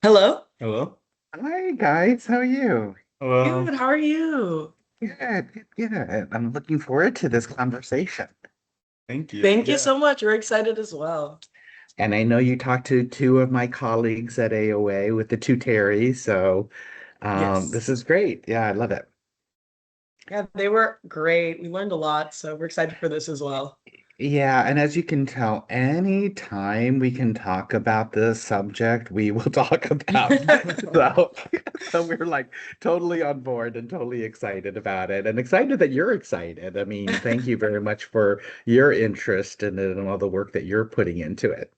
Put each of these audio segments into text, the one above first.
Hello? Hello. Hi guys, how are you? Good, Hello. how are you? Good. I'm looking forward to this conversation. Thank you. Thank you Yeah. so much. We're excited as well. And I know you talked to two of my colleagues at AOA with the two Terrys, so Yes. this is great. Yeah, I love it. Yeah, they were great. We learned a lot, so we're excited for this as well. Yeah, and as you can tell, anytime we can talk about this subject, we will talk about. So, so we're like totally on board and totally excited about it, and excited that you're excited. I mean, thank you very much for your interest in it and all the work that you're putting into it.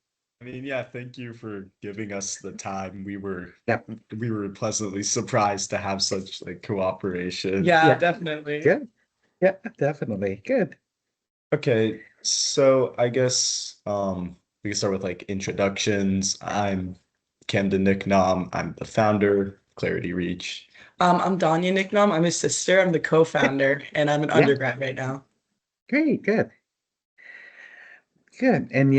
Yeah, thank you for giving us the time. We were Yep. we were pleasantly surprised to have such like cooperation. Yeah, Yeah. definitely. Good. Yeah, definitely. Good. Okay, so I guess we can start with like introductions. I'm Camden Niknam. I'm the founder of Clarity Reach. I'm Donya Niknam. I'm his sister. I'm the co-founder, and I'm an Yeah. undergrad right now. Great. Good. Good. And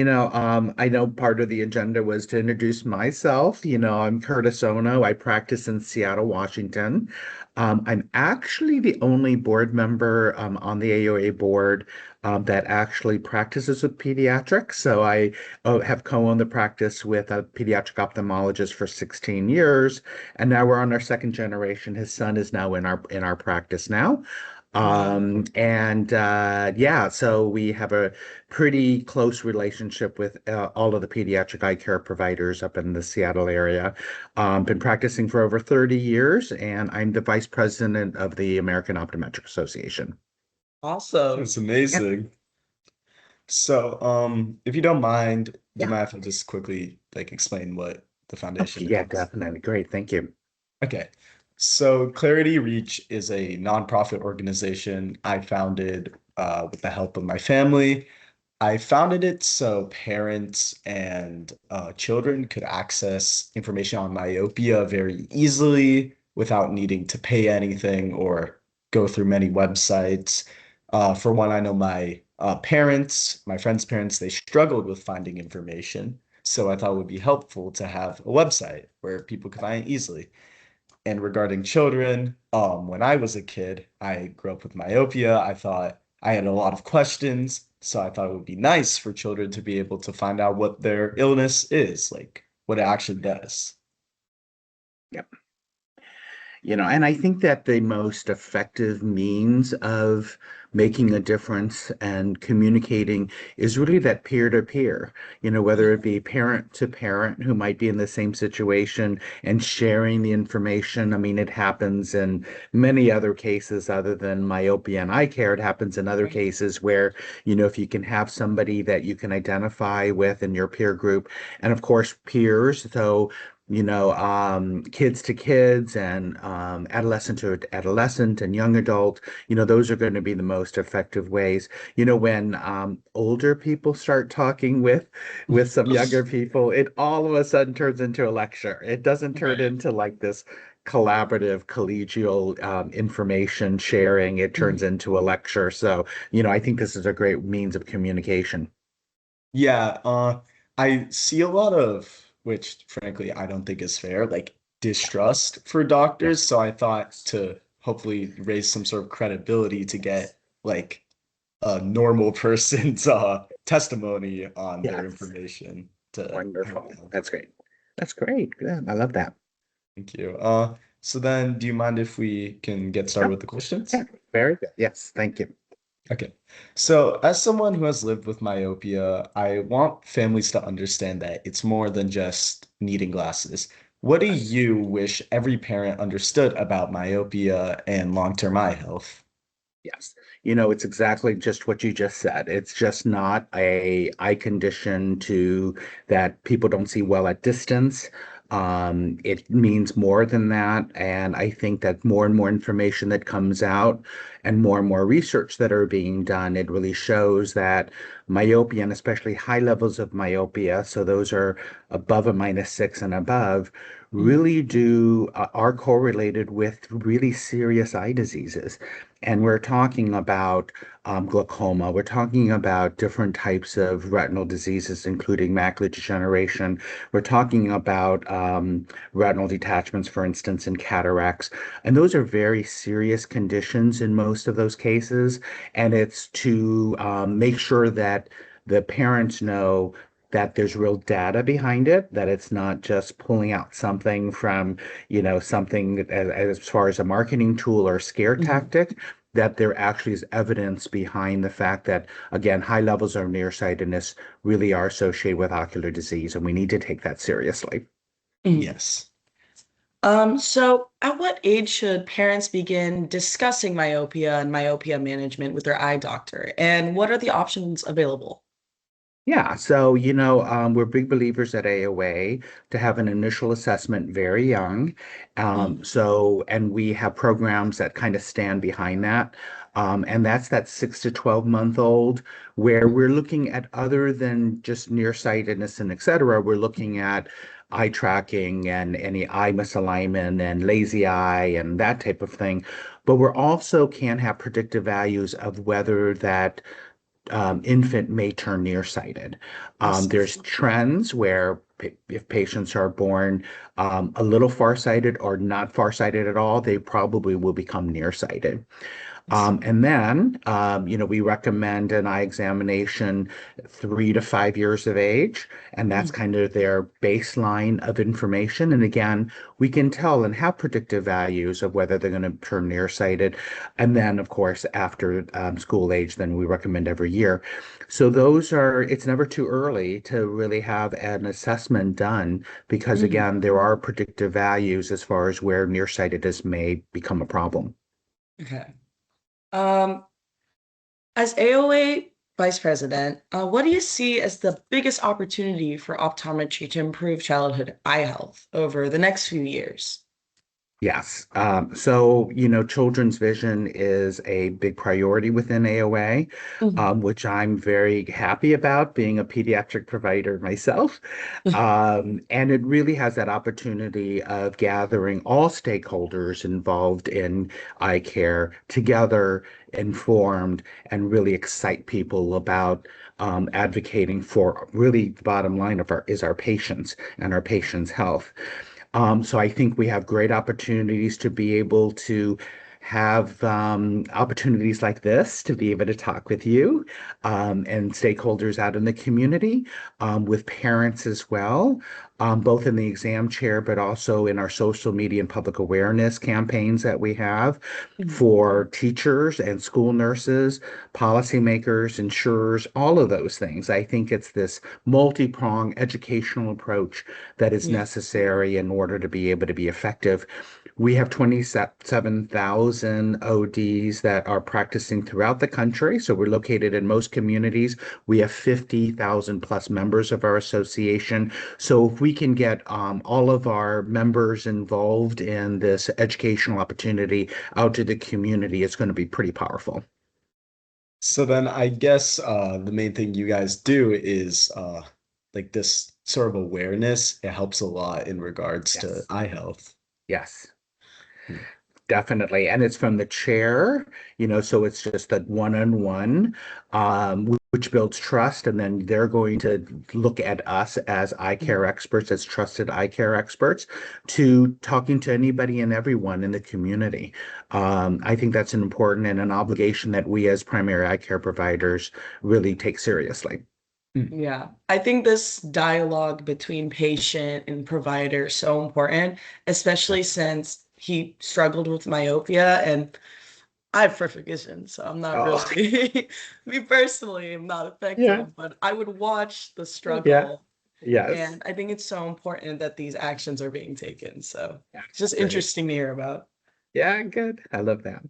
I know part of the agenda was to introduce myself. I'm Curtis Ono. I practice in Seattle, Washington. I'm actually the only board member on the AOA board that actually practices with pediatrics. So I have co-owned the practice with a pediatric ophthalmologist for 16 years, and now we're on our second generation. His son is now in our practice now. Wow. And yeah, so we have a pretty close relationship with all of the pediatric eye care providers up in the Seattle area. Been practicing for over 30 years, and I'm the vice president of the American Optometric Association. Awesome. That's Yeah, amazing. So, if you don't mind, do you yeah. mind if I just quickly like explain what the Okay, foundation yeah, is? definitely. Great. Thank you. Okay. So Clarity Reach is a nonprofit organization I founded with the help of my family. I founded it so parents and children could access information on myopia very easily without needing to pay anything or go through many websites. For one, I know my parents, my friends' parents, they struggled with finding information. So I thought it would be helpful to have a website where people could find it easily. And regarding children, when I was a kid, I grew up with myopia. I thought I had a lot of questions, so I thought it would be nice for children to be able to find out what their illness is, like what it actually does. Yep. And I think that the most effective means of making a difference and communicating is really that peer to peer, whether it be parent to parent who might be in the same situation and sharing the information. I mean, it happens in many other cases other than myopia and eye care. It happens in other cases where, if you can have somebody that you can identify with in your peer group, and of course, peers. So kids to kids and adolescent to adolescent and young adult, those are going to be the most effective ways. When older people start talking with some younger people, it all of a sudden turns into a lecture. It doesn't turn Right. into like this collaborative, collegial information sharing. It turns Mhm. into a lecture. So, I think this is a great means of communication. Yeah, I see a lot of, which frankly I don't think is fair, like distrust for doctors. Yes. So I thought to hopefully raise some sort of credibility to get like a normal person's testimony on their Yes. information to help Wonderful. them. That's great. That's great. Good. I love that. Thank you. So then do you mind if we can get started Oh, with the questions? yeah. Very good. Yes. Thank you. Okay. So as someone who has lived with myopia, I want families to understand that it's more than just needing glasses. What do you wish every parent understood about myopia and long-term eye health? Yes. It's exactly just what you just said. It's just not a eye condition to that people don't see well at distance. It means more than that. And I think that more and more information that comes out and more research that are being done, it really shows that myopia, and especially high levels of myopia, so those are above a -6 and above, Mm. really are correlated with really serious eye diseases. And we're talking about glaucoma. We're talking about different types of retinal diseases, including macular degeneration. We're talking about retinal detachments, for instance, and cataracts. And those are very serious conditions in most of those cases. And it's to make sure that the parents know that there's real data behind it, that it's not just pulling out something from, something as far as a marketing tool or scare Mhm. tactic, that there actually is evidence behind the fact that, again, high levels of nearsightedness really are associated with ocular disease, and we need to take that seriously. Mhm. Yes. So at what age should parents begin discussing myopia and myopia management with their eye doctor? And what are the options available? Yeah, so we're big believers at AOA to have an initial assessment very young. Mhm. And we have programs that kind of stand behind that. And that's that 6 to 12 month old, where we're looking at other than just nearsightedness and et cetera, we're looking at eye tracking and any eye misalignment and lazy eye and that type of thing. But we're also can have predictive values of whether that infant may turn nearsighted. I see. There's trends where if patients are born a little farsighted or not farsighted at all, they probably will become nearsighted. I see. And then, we recommend an eye examination 3 to 5 years of age, and that's Mhm. kind of their baseline of information. And again, we can tell and have predictive values of whether they're going to turn nearsighted. And then, of course, after school age, then we recommend every year. So it's never too early to really have an assessment done because, Mhm. again, there are predictive values as far as where nearsightedness may become a problem. Okay. Um, as AOA Vice President, what do you see as the biggest opportunity for optometry to improve childhood eye health over the next few years? Yes. So, children's vision is a big priority within AOA, Mhm. which I'm very happy about being a pediatric provider myself. And it really has that opportunity of gathering all stakeholders involved in eye care together, informed, and really excite people about advocating for really the bottom line is our patients and our patients' health. So I think we have great opportunities to be able to have opportunities like this to be able to talk with you and stakeholders out in the community, with parents as well, both in the exam chair, but also in our social media and public awareness campaigns that we have Mhm. for teachers and school nurses, policymakers, insurers, all of those things. I think it's this multi-pronged educational approach that is Yeah. necessary in order to be able to be effective. We have 27,000 ODs that are practicing throughout the country. So we're located in most communities. We have 50,000 plus members of our association. So if we can get all of our members involved in this educational opportunity out to the community, it's going to be pretty powerful. So then I guess the main thing you guys do is like this sort of awareness. It helps a lot in regards to Yes. eye health. Yes. Hmm. Definitely. And it's from the chair, so it's just that one-on-one, which builds trust. And then they're going to look at us as eye care Mhm. experts, as trusted eye care experts, to talking to anybody and everyone in the community. I think that's an important and an obligation that we as primary eye care providers really take seriously. Hmm. Yeah, I think this dialogue between patient and provider is so important, especially since he struggled with myopia and I have perfect vision, so I'm not Oh, really, me personally, I'm not yeah, affected, but I would watch the yeah, struggle. yes. And I think it's so important that these actions are being taken. So Yeah, it's just great. interesting to hear about. Yeah, good. I love that.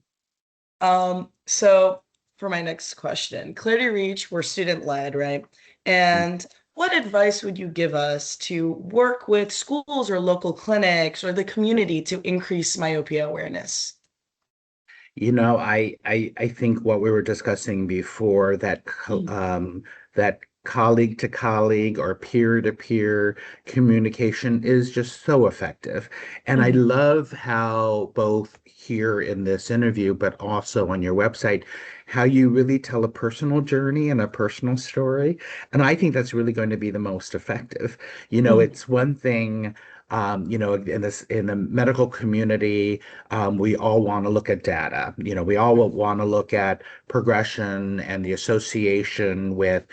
So for my next question, Clarity Reach, we're student-led, right? And what advice would you give us to work with schools or local clinics or the community to increase myopia awareness? I think what we were discussing before, that Mm. that colleague to colleague or peer to peer communication is just so effective. And I Mhm. love how both here in this interview, but also on your website, how you really tell a personal journey and a personal story. And I think that's really going to be the most effective. Mhm. It's one thing, in the medical community, we all want to look at data. We all want to look at progression and the association with,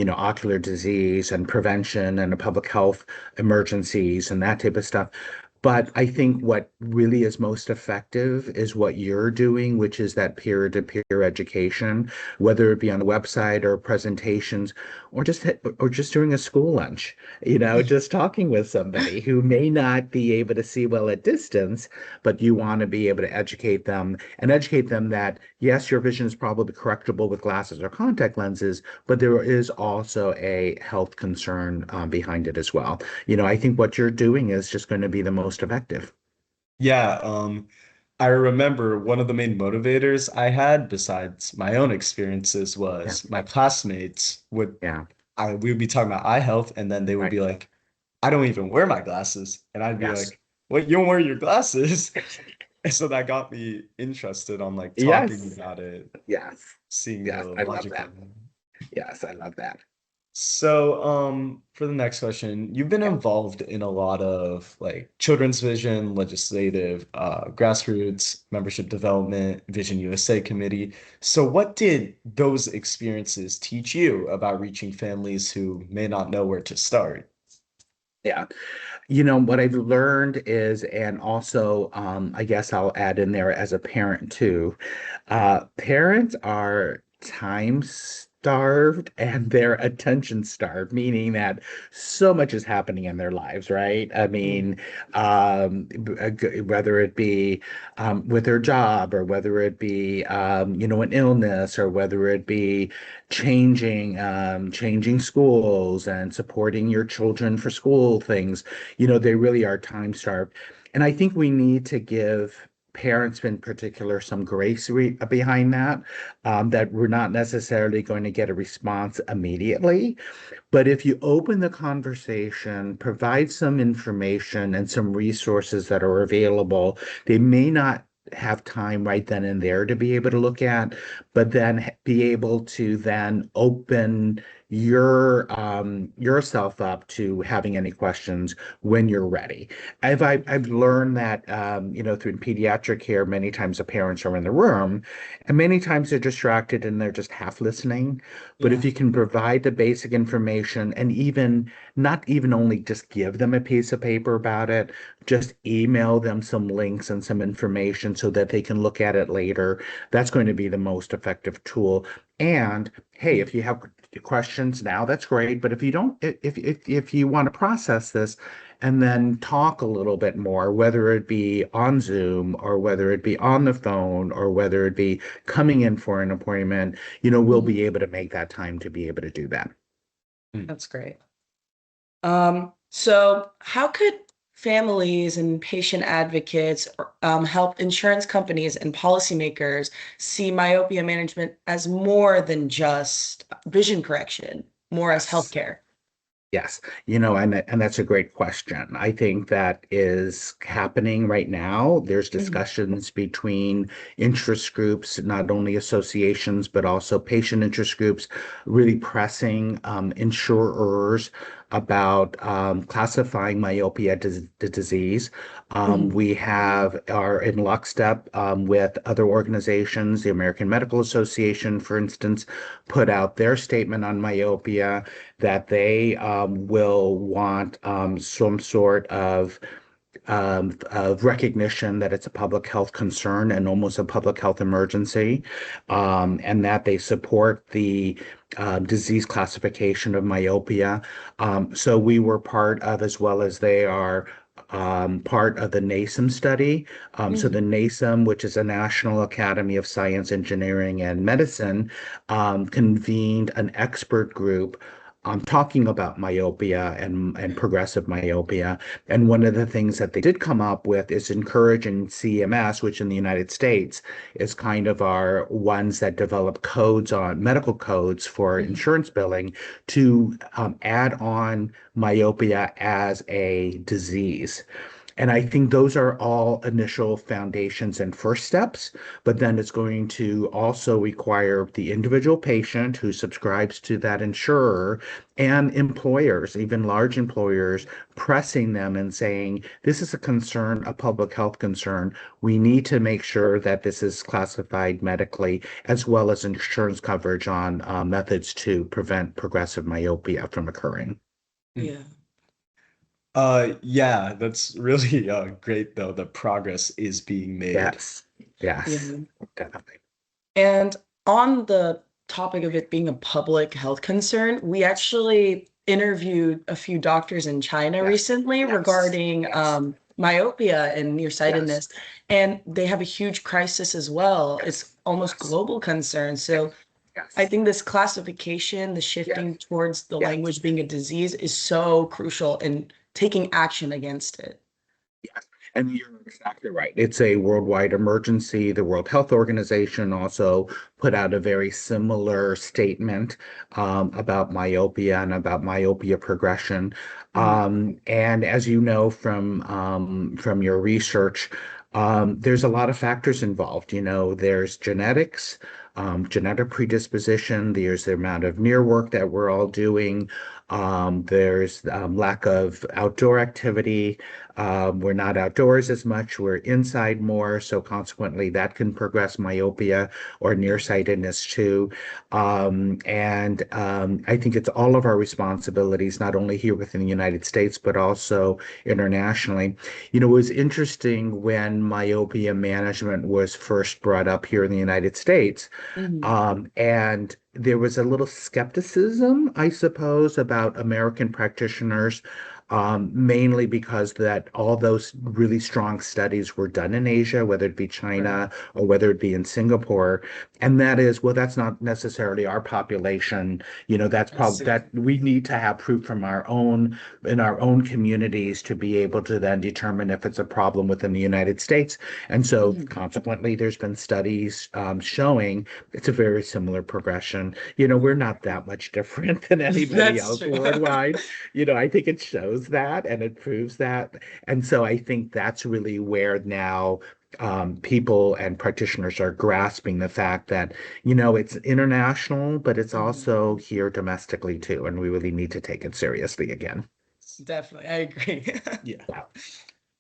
ocular disease and prevention and public health emergencies and that type of stuff. But I think what really is most effective is what you're doing, which is that peer-to-peer education, whether it be on the website or presentations, or just during a school lunch, just talking with somebody who may not be able to see well at distance, but you want to be able to educate them that yes, your vision is probably correctable with glasses or contact lenses, but there is also a health concern behind it as well. I think what you're doing is just going to be the most effective. Yeah, I remember one of the main motivators I had, besides my own experiences, Yeah. was my classmates would Yeah. we would be talking about eye health, and then they would Right. be like, I don't even wear my glasses. And I'd be Yes. like, what, you don't wear your glasses? And so that got me interested on like talking Yes. about it, Yes. seeing the Yes. I love logic of that. it. Yes. I love that. So, for the next question, you've been Yeah. involved in a lot of like children's vision, legislative, grassroots, membership development, Vision USA committee. So, what did those experiences teach you about reaching families who may not know where to start? Yeah. What I've learned is, and also, I guess I'll add in there as a parent too, parents are time starved and they're attention starved, meaning that so much is happening in their lives, right? I Mhm. mean, whether it be with their job or whether it be, an illness or whether it be changing schools and supporting your children for school things. They really are time starved. And I think we need to give parents in particular some grace behind that, that we're not necessarily going to get a response immediately. But if you open the conversation, provide some information and some resources that are available, they may not have time right then and there to be able to look at, but then be able to then open yourself up to having any questions when you're ready. I've learned that through pediatric care, many times the parents are in the room, and many times they're distracted and they're just half listening. But if Yeah. you can provide the basic information and even not even only just give them a piece of paper about it, just email them some links and some information so that they can look at it later, that's going to be the most effective tool. And hey, Mhm. if you have questions now, that's great. But if you don't, if you want to process this and then talk a little bit more, whether it be on Zoom or whether it be on the phone or whether it be coming in for an appointment, we'll Mhm. be able to make that time to be able to do that. Mm. That's great. So how could families and patient advocates help insurance companies and policymakers see myopia management as more than just vision correction, more as Yes. healthcare? Yes, and that's a great question. I think that is happening right now. There's Mhm. discussions between interest groups, not only associations, but also patient interest groups, really pressing insurers about classifying myopia as the disease. Mhm. We are in lockstep with other organizations. The American Medical Association, for instance, put out their statement on myopia that they will want some sort of recognition that it's a public health concern and almost a public health emergency, and that they support the disease classification of myopia. So we were part of, as well as they are. Part of the NASM study. So the Mhm. NASM, which is a National Academy of Science, Engineering, and Medicine, convened an expert group talking about myopia and progressive myopia. And one of the things that they did come up with is encouraging CMS, which in the United States is kind of our ones that develop codes on medical codes for Mhm. insurance billing, to add on myopia as a disease. And I think those are all initial foundations and first steps, but then it's going to also require the individual patient who subscribes to that insurer and employers, even large employers, pressing them and saying, this is a concern, a public health concern. We need to make sure that this is classified medically, as well as insurance coverage on methods to prevent progressive myopia from occurring. Yeah. Yeah, that's really great though. The progress is being made. Yes, yes, Yeah. definitely. And on the topic of it being a public health concern, we actually interviewed a few doctors in China Yes, recently yes, regarding yes, myopia and yes, nearsightedness, and they have a huge crisis as well. yes, It's almost yes, global concern. yes, So I yes, think this classification, the yes, shifting towards the yes. language being a disease is so crucial in taking action against it. Yes, and you're exactly right. It's a worldwide emergency. The World Health Organization also put out a very similar statement about myopia and about myopia progression. Mhm. And as you know from your research, there's a lot of factors involved. You know, there's genetics, genetic predisposition. There's the amount of near work that we're all doing. There's lack of outdoor activity. We're not outdoors as much, we're inside more. So consequently, that can progress myopia or Yeah. nearsightedness too. And I think it's all of our responsibilities, not only here within the United States, but also internationally. You know, it was interesting when myopia management was first brought up here in the United States. Mhm. And there was a little skepticism, I suppose, about American practitioners, mainly because that all those really strong studies were done in Asia, whether it be Right. China or whether it be in Singapore. And that is, well, that's not necessarily our population. You know, that's I probably see. that we need to have proof from our own in our own communities to be able to then determine if it's a problem within the United States. And so Mhm. consequently, there's been studies showing it's a very similar progression. You know, we're not that much different than anybody That's else true. worldwide. You know, I think it shows that and it proves that. And so I think that's really where now people and practitioners are grasping the fact that, you know, it's international, but it's Mhm. also here domestically too. And we really need to take it seriously again. Definitely, I agree. Yeah.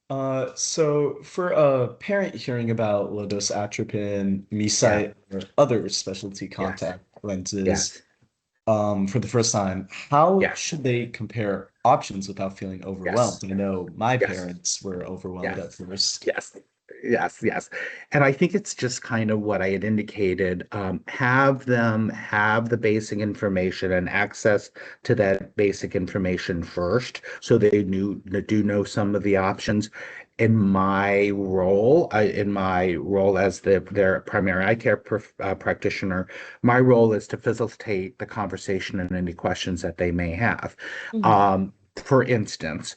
Yeah. So for a parent hearing about low-dose atropine, Yeah. MeSight, or other specialty Yes. contact lenses, Yes. for the first time, how Yes. should they compare options without feeling overwhelmed? Yes. I know my Yes. parents were overwhelmed at Yes. first. Yes. Yes. Yes. And I think it's just kind of what I had indicated. Have them have the basic information and access to that basic information first, so they do know some of the options. In my role as their primary eye care practitioner, my role is to facilitate the conversation and any questions that they may have. Mhm. For instance,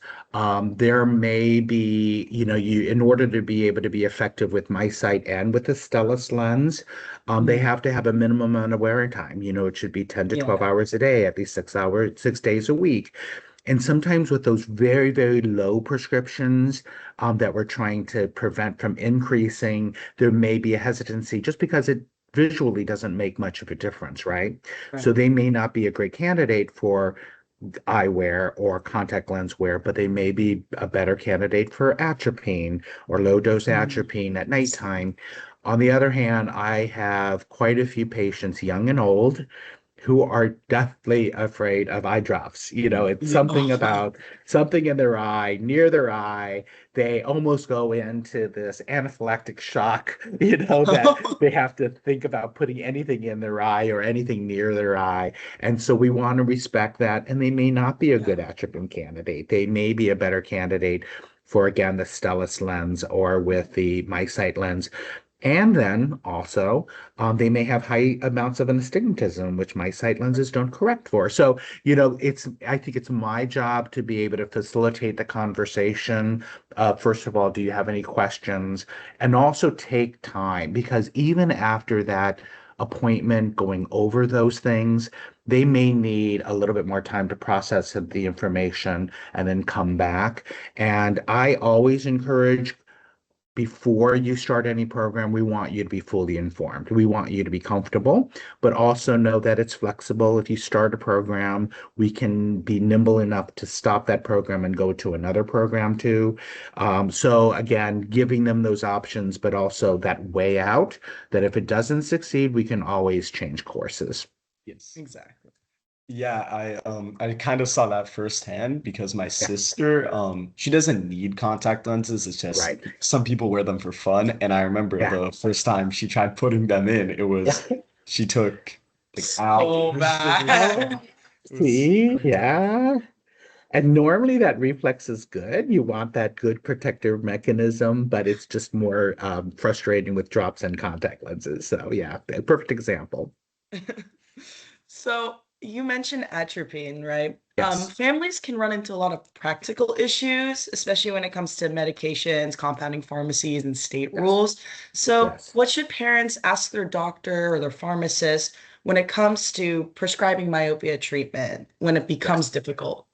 there may be, you know, in order to be able to be effective with my sight and with the Stellus lens, they Mhm. have to have a minimum amount of wearing time. You know, it should be 10 to 12 Yeah. hours a day, at least 6 hours, 6 days a week. And sometimes with those very, very low prescriptions that we're trying to prevent from increasing, there may be a hesitancy just because it visually doesn't make much of a difference, right? So Right. they may not be a great candidate for eyewear or contact lens wear, but they may be a better candidate for atropine or low dose Mhm. atropine at nighttime. On the other hand, I have quite a few patients, young and old, who are deathly afraid of eye drops. You know, it's Yeah. something Oh, about something in their eye, near their eye. They almost go into this anaphylactic shock, you know, that wow. they have to think about putting anything in their eye or anything near their eye. And so we want to respect that. And they may not be a good Yeah. atropine candidate. They may be a better candidate for, again, the Stellus lens or with the MySight lens. And then also, they may have high amounts of astigmatism, which my sight lenses don't correct for. So, I think it's my job to be able to facilitate the conversation. First of all, do you have any questions? And also take time, because even after that appointment, going over those things, they may need a little bit more time to process the information and then come back. And I always encourage, before you start any program, we want you to be fully informed. We want you to be comfortable, but also know that it's flexible. If you start a program, we can be nimble enough to stop that program and go to another program too. So again, giving them those options, but also that way out, that if it doesn't succeed, we can always change courses. Yes, exactly. Yeah, I kind of saw that firsthand because my Yeah, sister she doesn't need contact lenses. It's just right. some people wear them for fun. And I remember Yeah. the first time she tried putting them in, it Yeah. was she took like So hours doing it. bad. It was See, so yeah. And normally that reflex is good. You want that good protective mechanism, but it's just more frustrating with drops and contact lenses. So yeah, a perfect example. So you mentioned atropine, right? Yes, Families can run into a lot of practical issues, especially when it comes to medications, compounding pharmacies, and state yes, rules. So, yes. what should parents ask their doctor or their pharmacist when it comes to prescribing myopia treatment when it becomes Yes. difficult?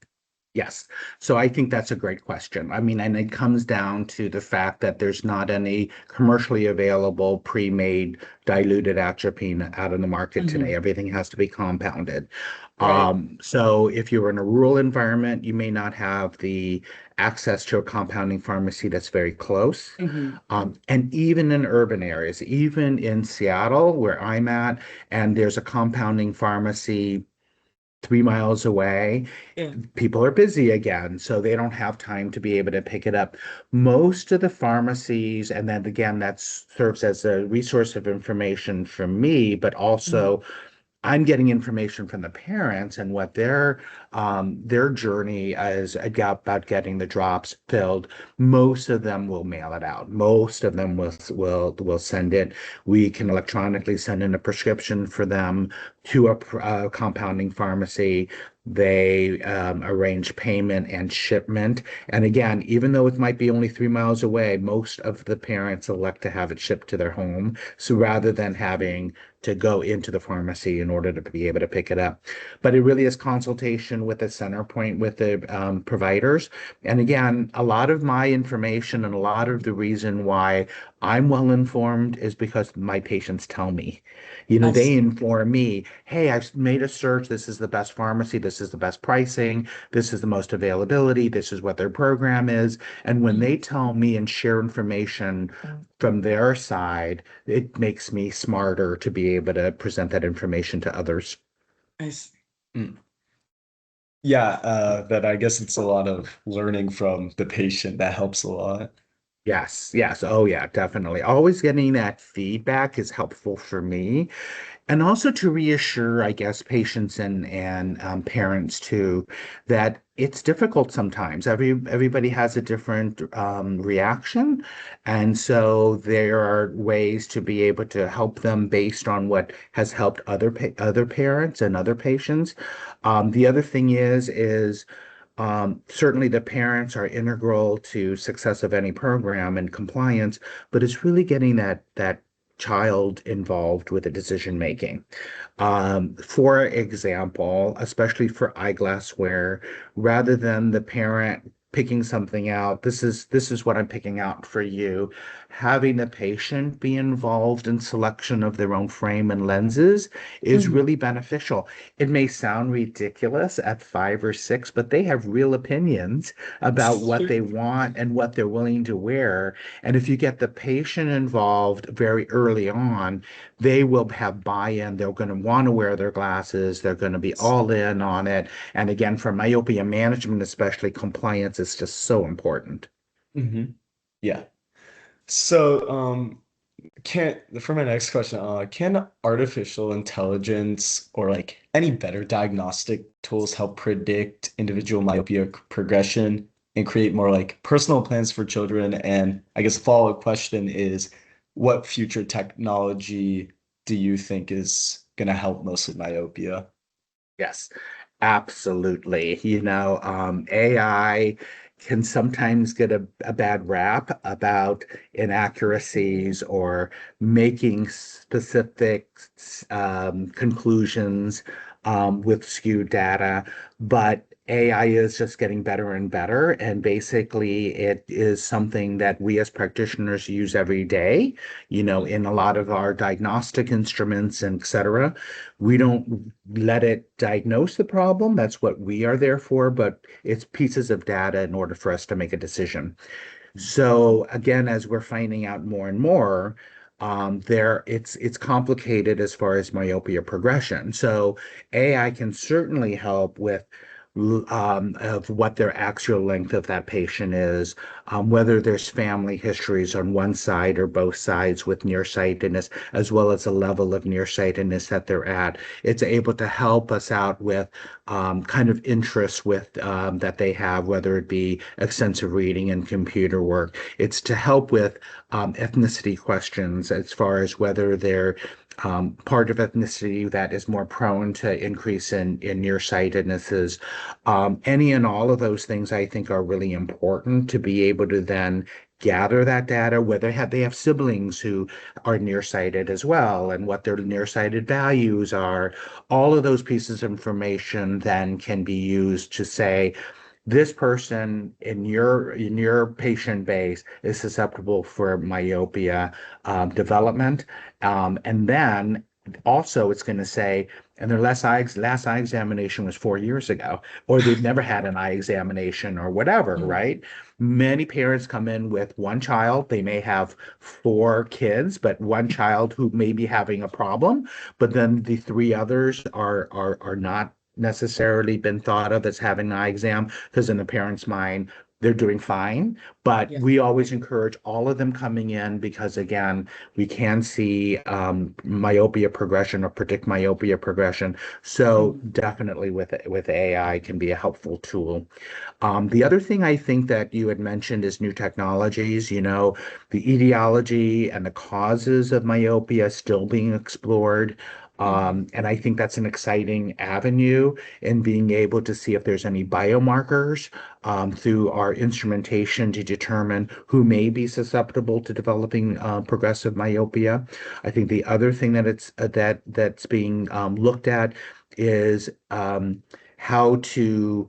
Yes. So I think that's a great question. I mean, and it comes down to the fact that there's not any commercially available pre-made diluted atropine out in the market today. Hmm. Everything has to be compounded. Right. So if you're in a rural environment, you may not have the access to a compounding pharmacy that's very close. Hmm. And even in urban areas, even in Seattle, where I'm at, and there's a compounding pharmacy 3 miles away, Yeah. people are busy again, so they don't have time to be able to pick it up. Most of the pharmacies, and then again, that serves as a resource of information for me, but Mhm. also I'm getting information from the parents and what their journey is about getting the drops filled. Most of them will mail it out. Most of them will send it. We can electronically send in a prescription for them to a compounding pharmacy. They arrange payment and shipment. And again, even though it might be only 3 miles away, most of the parents elect to have it shipped to their home. So rather than having to go into the pharmacy in order to be able to pick it up. But it really is consultation with the center point with the providers. And again, a lot of my information and a lot of the reason why I'm well informed is because my patients tell me. I They see. inform me, hey, I've made a search. This is the best pharmacy. This is the best pricing. This is the most availability. This is what their program is. And when Mhm. they tell me and share information from their side, it makes me smarter to be able to present that information to others. I see. Mm. Yeah, that I guess it's a lot of learning from the patient that helps a lot. Yes, yes. Oh, yeah, definitely. Always getting that feedback is helpful for me. And also to reassure, I guess, patients and parents too, that it's difficult sometimes. Everybody has a different reaction, and so there are ways to be able to help them based on what has helped other parents and other patients. The other thing is certainly the parents are integral to success of any program and compliance, but it's really getting that child involved with the decision making. For example, especially for eyeglassware, rather than the parent picking something out, this is what I'm picking out for you. Having the patient be involved in selection of their own frame and lenses is Mhm. really beneficial. It may sound ridiculous at 5 or 6, but they have real opinions about what they want and what they're willing to wear. And if you get the patient involved very early on, they will have buy-in. They're going to want to wear their glasses. They're going to be all in on it. And again, for myopia management, especially, compliance is just so important. Hmm. Yeah. So, can for my next question, can artificial intelligence or like any better diagnostic tools help predict individual myopia progression and create more like personal plans for children? And I guess a follow-up question is, what future technology do you think is going to help most with myopia? Yes, absolutely. AI can sometimes get a bad rap about inaccuracies or making specific conclusions with skewed data, but AI is just getting better and better. And basically, it is something that we as practitioners use every day, in a lot of our diagnostic instruments and et cetera. We don't let it diagnose the problem. That's what we are there for, but it's pieces of data in order for us to make a decision. So again, as we're finding out more and more, it's complicated as far as myopia progression. So AI can certainly help with of what their axial length of that patient is, whether there's family histories on one side or both sides with nearsightedness, as well as the level of nearsightedness that they're at. It's able to help us out with kind of interests with that they have, whether it be extensive reading and computer work. It's to help with ethnicity questions as far as whether they're part of ethnicity that is more prone to increase in nearsightednesses. Any and all of those things I think are really important to be able to then gather that data, whether they have siblings who are nearsighted as well, and what their nearsighted values are. All of those pieces of information then can be used to say, this person in your patient base is susceptible for myopia development, and then also it's going to say, and their last eye examination was 4 years ago, or they've never had an eye examination or whatever, Mhm. right? Many parents come in with one child. They may have four kids, but one child who may be having a problem, but then the three others are not necessarily been thought of as having an eye exam because in the parent's mind they're doing fine. But Yeah. we always encourage all of them coming in because again, we can see myopia progression or predict myopia progression. So Mhm. definitely with AI can be a helpful tool. The other thing I think that you had mentioned is new technologies. The etiology and the causes of myopia still being explored. Mhm. And I think that's an exciting avenue in being able to see if there's any biomarkers through our instrumentation to determine who may be susceptible to developing progressive myopia. I think the other thing that's being looked at is how to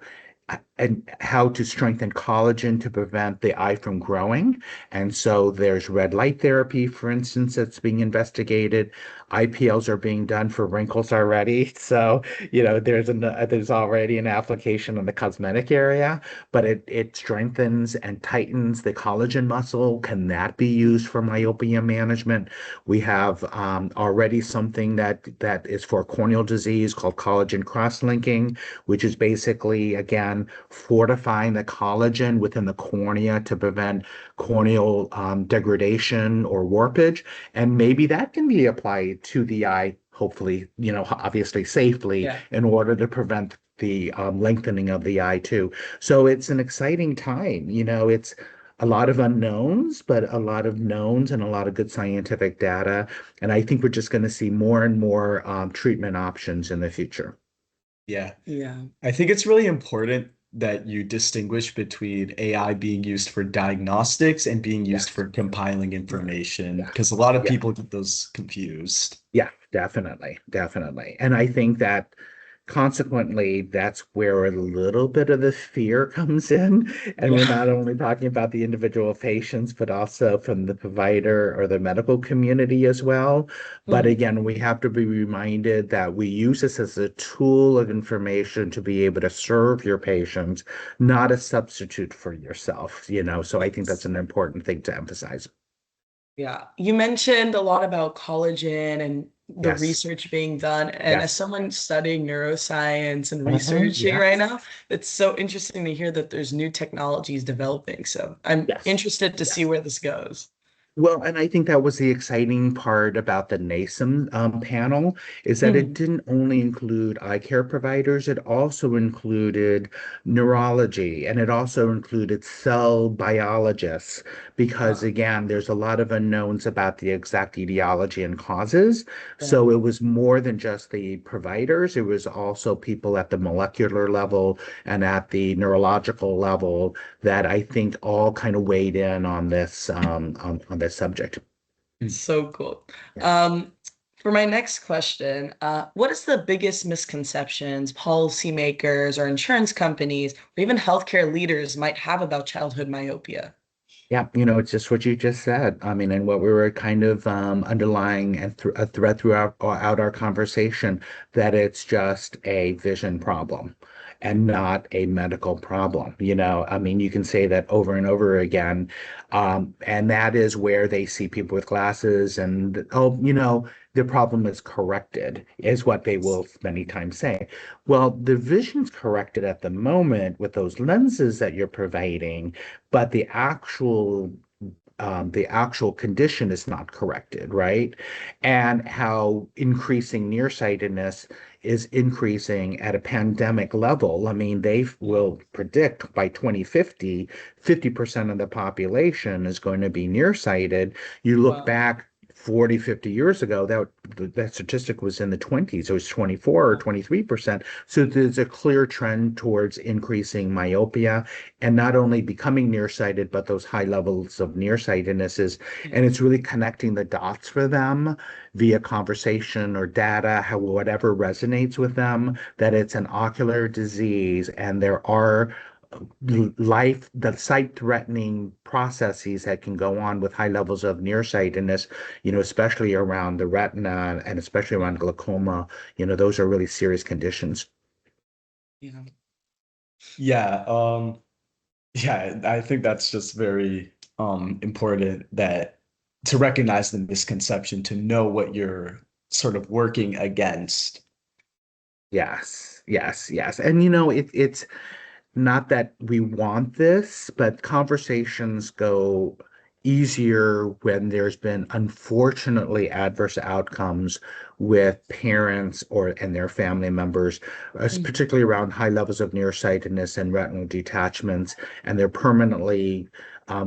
how to strengthen collagen to prevent the eye from growing. And so there's red light therapy, for instance, that's being investigated. IPLs are being done for wrinkles already. So, there's already an application in the cosmetic area, but it strengthens and tightens the collagen muscle. Can that be used for myopia management? We have already something that is for corneal disease called collagen cross-linking, which is basically, again, fortifying the collagen within the cornea to prevent corneal degradation or warpage. And maybe that can be applied to the eye, hopefully, obviously safely Yeah. in order to prevent the lengthening of the eye too. So it's an exciting time. It's a lot of unknowns, but a lot of knowns and a lot of good scientific data. And I think we're just going to see more and more treatment options in the future. Yeah. Yeah. I think it's really important that you distinguish between AI being used for diagnostics and being used Yes. for compiling information, Yeah. because a lot of Yeah. people get those confused. Yeah, definitely, definitely. And I think that consequently, that's where a little bit of the fear comes in. And we're Yeah. not only talking about the individual patients, but also from the provider or the medical community as well. But Mhm. again, we have to be reminded that we use this as a tool of information to be able to serve your patients, not a substitute for yourself. So I think that's Yes. an important thing to emphasize. Yeah. You mentioned a lot about collagen and the Yes. research being done. And as Yes. someone studying neuroscience and Mhm. researching right Yes. now, it's so interesting to hear that there's new technologies developing. So I'm Yes. interested to see Yes. where this goes. Well, and I think that was the exciting part about the NASM panel is that it Mm, didn't only include eye care providers, it also included neurology and it also included cell biologists because wow. again, there's a lot of unknowns about the exact etiology and causes. Yeah. So it was more than just the providers, it was also people at the molecular level and at the neurological level that I think all kind of weighed in on this on this subject. Mm. So cool. Yeah. Um, for my next question, what is the biggest misconceptions policymakers or insurance companies or even healthcare leaders might have about childhood myopia? Yeah, it's just what you just said. I mean, and what we were kind of underlying and th a thread throughout out our conversation that it's just a vision problem and not a medical problem. I mean, you can say that over and over again, and that is where they see people with glasses and oh, the problem is corrected, is what they will many times say. Well, the vision's corrected at the moment with those lenses that you're providing but the actual condition is not corrected, right? And how increasing nearsightedness is increasing at a pandemic level. I mean, they will predict by 2050, 50% of the population is going to be nearsighted. You look Wow. back 40, 50 years ago, that statistic was in the 20s. It was 24 or Wow. 23%. So there's a clear trend towards increasing myopia and not only becoming nearsighted, but those high levels of nearsightedness and Mm, it's really connecting the dots for them via conversation or data, how whatever resonates with them, that it's an ocular disease and there are the sight-threatening processes that can go on with high levels of nearsightedness, especially around the retina and especially around yeah. glaucoma, those are really serious conditions. Yeah. Yeah, yeah, I think that's just very important that to recognize the misconception, to know what you're sort of working against. Yes, yes, yes. And it's not that we want this, but conversations go easier when there's been unfortunately adverse outcomes with parents or and their family members, Mm, particularly around high levels of nearsightedness and retinal detachments, and they're permanently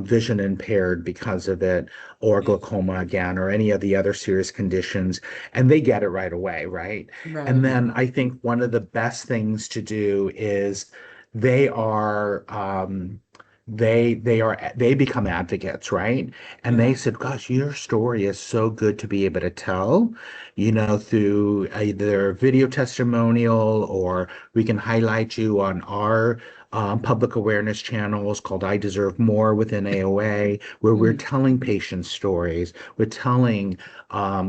vision impaired because of it, or yeah. glaucoma again, or any of the other serious conditions, and they get it right away, right? And Right. then I think one of the best things to do is they are they become advocates, right? And they Yeah. said, gosh, your story is so good to be able to tell, through either video testimonial or we can highlight you on our public awareness channels called I Deserve More within AOA, where we're Mm, telling patient stories. We're telling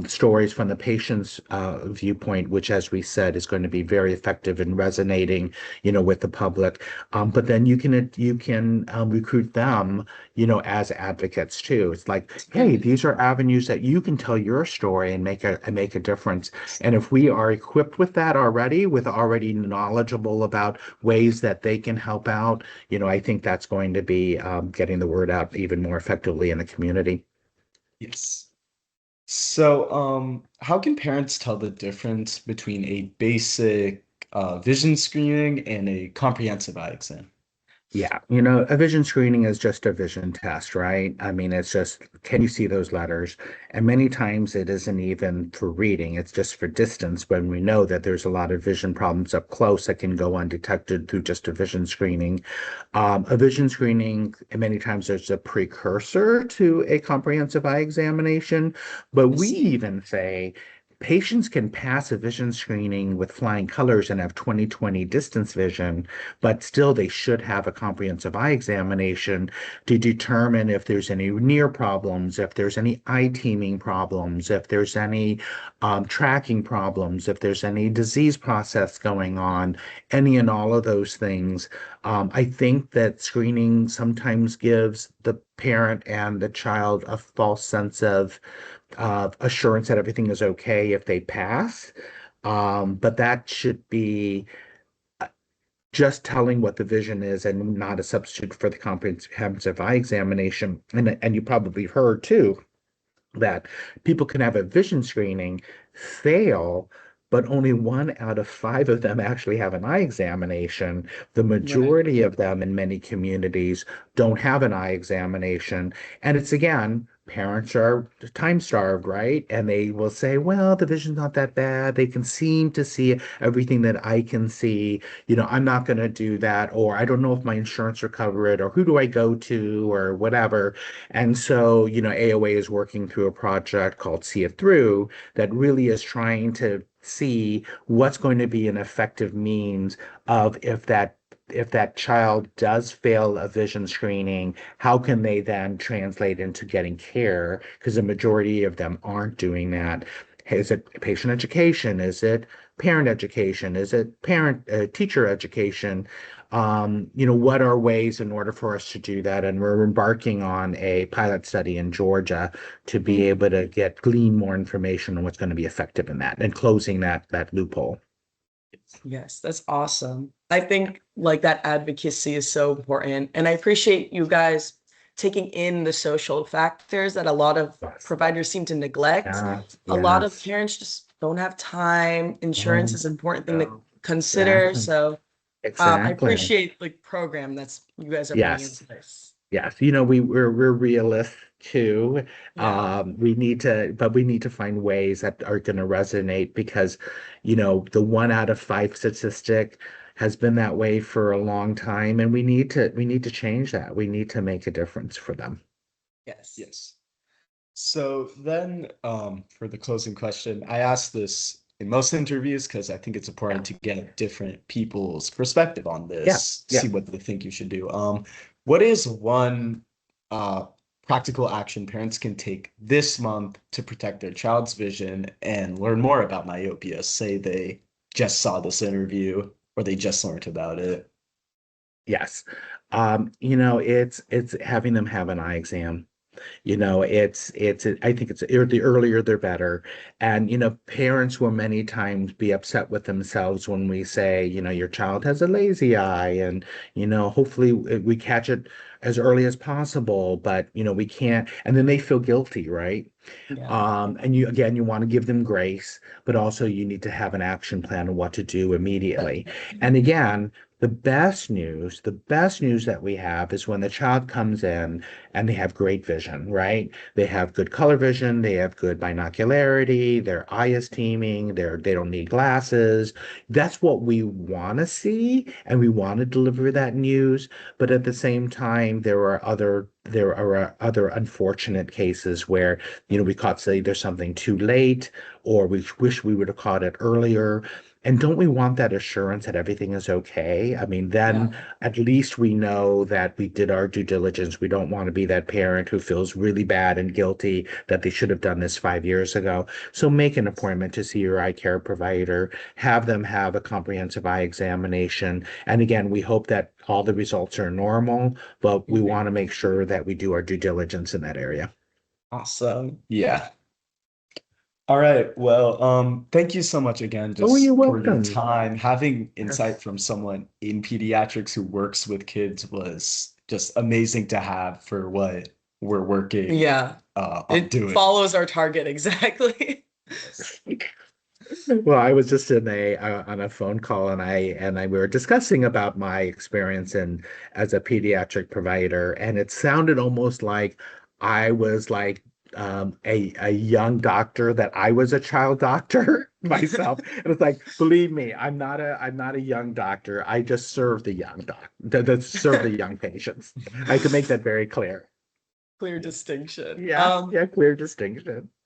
stories from the patient's viewpoint, which, as we said, is going to be very effective in resonating, with the public. But then you can recruit them, as advocates too. It's like, hey, right. these are avenues that you can tell your story and make a difference. And if we are equipped with that already, with already knowledgeable about ways that they can help out, I think that's going to be getting the word out even more effectively in the community. Yes. So, how can parents tell the difference between a basic vision screening and a comprehensive eye exam? Yeah, a vision screening is just a vision test, right? I mean, it's just, can you see those letters? And many times it isn't even for reading, it's just for distance when we know that there's a lot of vision problems up close that can go undetected through just a vision screening. A vision screening, and many times there's a precursor to a comprehensive eye examination, but we Yes. even say patients can pass a vision screening with flying colors and have 20/20 distance vision, but still they should have a comprehensive eye examination to determine if there's any near problems, if there's any eye teaming problems, if there's any tracking problems, if there's any disease process going on, any and all of those things. I think that screening sometimes gives the parent and the child a false sense of assurance that everything is okay if they pass. But that should be just telling what the vision is and not a substitute for the comprehensive eye examination. And you probably heard too that people can have a vision screening, fail, but only 1 out of 5 of them actually have an eye examination. The Right. majority of them in many communities don't have an eye examination. And it's again, parents are time starved, right? And they will say, well, the vision's not that bad. They can seem to see everything that I can see. I'm not going to do that. Or I don't know if my insurance will cover it, or who do I go to, or whatever. And so, AOA is working through a project called See It Through that really is trying to see what's going to be an effective means of if that child does fail a vision screening, how can they then translate into getting care? Because the majority of them aren't doing that. Is it patient education? Is it parent education? Is it parent teacher education? What are ways in order for us to do that? And we're embarking on a pilot study in Georgia to be able to glean more information on what's going to be effective in that and closing that loophole. Yes, that's awesome. I think like that advocacy is so important. And I appreciate you guys taking in the social factors that a lot of Yes. providers seem to neglect. Yes. A lot of Yes. parents just don't have time. Insurance Oh, is an important thing to no. consider. Exactly. So I Exactly. appreciate the program that's you guys are putting Yes. into place. Yes, we're realists too. Yeah. We need to find ways that are going to resonate because, the 1 out of 5 statistic has been that way for a long time, and we need to change that. We need to make a difference for them. Yes. Yes. So then, for the closing question, I ask this in most interviews because I think it's Yeah, important to get different people's perspective on yeah, this, yeah. see what they think you should do. What is one uh practical action parents can take this month to protect their child's vision and learn more about myopia? Say they just saw this interview or they just learned about it. Yes. It's having them have an eye exam. I think the earlier they're better. And, parents will many times be upset with themselves when we say, your child has a lazy eye and, hopefully we catch it as early as possible, but, we can't. And then they feel guilty, right? Yeah. And you want to give them grace, but also you need to have an action plan on what to do immediately. And again, the best news that we have is when the child comes in and they have great vision, right? They have good color vision, they have good binocularity, their eye is teaming, they don't need glasses. That's what we want to see, and we want to deliver that news. But at the same time, there are other unfortunate cases where we caught say there's something too late, or we wish we would have caught it earlier. And don't we want that assurance that everything is okay? I mean, then Yeah. at least we know that we did our due diligence. We don't want to be that parent who feels really bad and guilty that they should have done this 5 years ago. So make an appointment to see your eye care provider, have them have a comprehensive eye examination. And again, we hope that all the results are normal, but we want to make sure that we do our due diligence in that area. Awesome. Yeah. All right. Well, thank you so much again Oh, you're just for your welcome. time. Having insight Yes. from someone in pediatrics who works with kids was just amazing to have for what we're working Yeah. on It doing. follows our target exactly. Well, I was just in a on a phone call, and I we were discussing about my experience in as a pediatric provider, and it sounded almost like I was like a young doctor, that I was a child doctor myself. And it's like, believe me, I'm not a young doctor. I just serve the young that serve the young patients. I can make that very clear. Clear Yeah. distinction. Yeah, yeah, clear distinction.